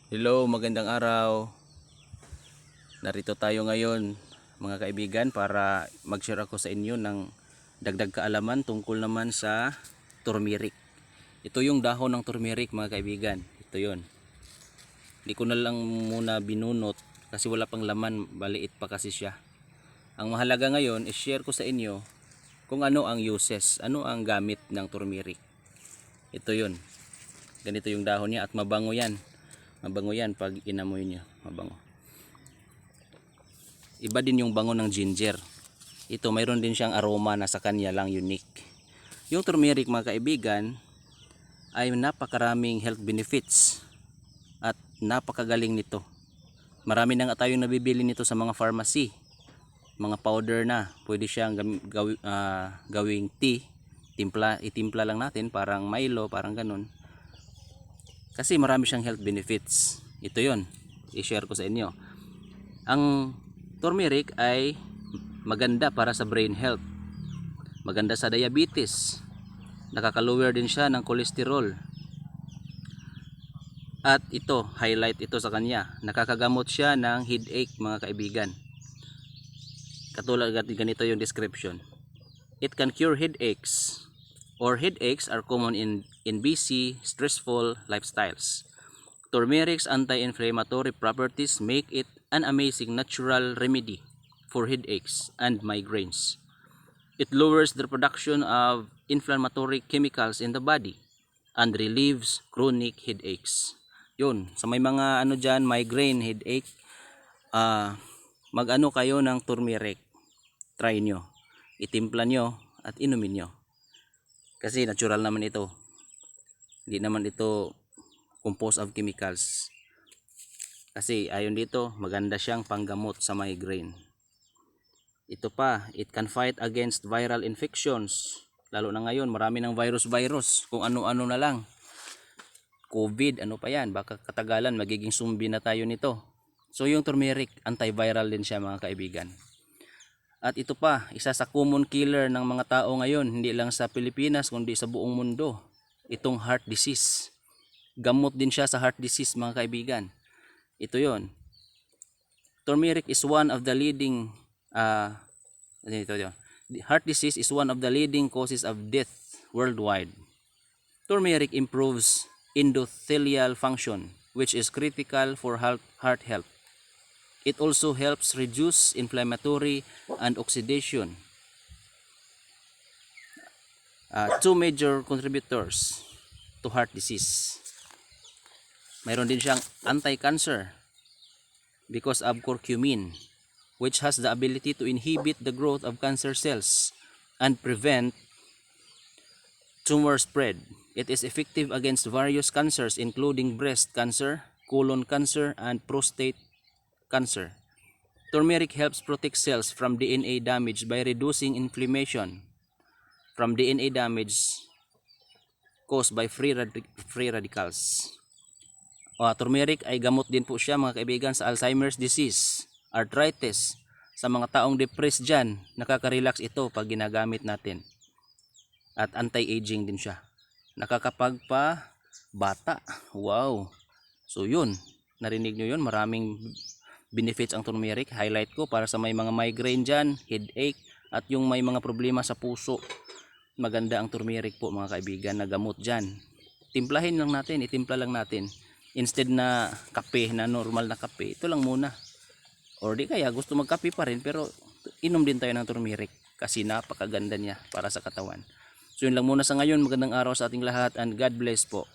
Hello, magandang araw. Narito tayo ngayon mga kaibigan para mag-share ako sa inyo ng dagdag kaalaman tungkol naman sa turmeric. Ito yung dahon ng turmeric mga kaibigan. Ito yon. Hindi ko na lang muna binunot kasi wala pang laman, maliit pa kasi siya. Ang mahalaga ngayon is share ko sa inyo kung ano ang uses, ano ang gamit ng turmeric. Ito yon. Ganito yung dahon niya at mabango yan. Mabango yan pag inamoy nyo. Mabango. Iba din yung bango ng ginger. Ito mayroon din siyang aroma na sa kanya lang unique. Yung turmeric mga kaibigan ay napakaraming health benefits at napakagaling nito. Marami na nga tayong nabibili nito sa mga pharmacy. Mga powder na. Pwede siyang gawing tea. Itimpla lang natin parang Milo, parang ganun. Kasi marami siyang health benefits. Ito yon, i-share ko sa inyo. Ang turmeric ay maganda para sa brain health. Maganda sa diabetes. Nakaka-lower din siya ng cholesterol. At ito, highlight ito sa kanya. Nakakagamot siya ng headache mga kaibigan. Katulad ganito yung description. It can cure headaches. Headaches are common in busy, stressful lifestyles. Turmeric's anti-inflammatory properties make it an amazing natural remedy for headaches and migraines. It lowers the production of inflammatory chemicals in the body and relieves chronic headaches. Yun, sa may mga dyan, migraine, headache, mag-ano kayo ng turmeric. Try nyo. Itimpla nyo at inumin nyo. Kasi natural naman ito. Hindi naman ito composed of chemicals. Kasi ayon dito, maganda siyang panggamot sa migraine. Ito pa, it can fight against viral infections. Lalo na ngayon, marami ng virus. Kung ano-ano na lang. COVID, ano pa yan. Baka katagalan, magiging zombie na tayo nito. So yung turmeric, antiviral din siya mga kaibigan. At ito pa, isa sa common killer ng mga tao ngayon, hindi lang sa Pilipinas kundi sa buong mundo, itong heart disease. Gamot din siya sa heart disease mga kaibigan. Ito yon. Turmeric is one of the leading heart disease is one of the leading causes of death worldwide. Turmeric improves endothelial function, which is critical for heart health. It also helps reduce inflammatory and oxidation. Two major contributors to heart disease. Mayroon din siyang anti-cancer because of curcumin, which has the ability to inhibit the growth of cancer cells and prevent tumor spread. It is effective against various cancers including breast cancer, colon cancer, and prostate cancer. Turmeric helps protect cells from DNA damage by reducing inflammation from DNA damage caused by free radicals. Turmeric ay gamot din po siya mga kaibigan sa Alzheimer's disease, arthritis, sa mga taong depressed dyan, nakaka-relax ito pag ginagamit natin. At anti-aging din siya. Nakakapagpa bata. Wow. So yun, narinig nyo yun, maraming benefits ang turmeric. Highlight ko para sa may mga migraine dyan, headache, at yung may mga problema sa puso. Maganda ang turmeric po mga kaibigan na gamot dyan. Timplahin lang natin, itimpla lang natin. Instead na kape, na normal na kape, ito lang muna. Or di kaya gusto magkape pa rin pero inom din tayo ng turmeric kasi napakaganda niya para sa katawan. So yun lang muna sa ngayon. Magandang araw sa ating lahat and God bless po.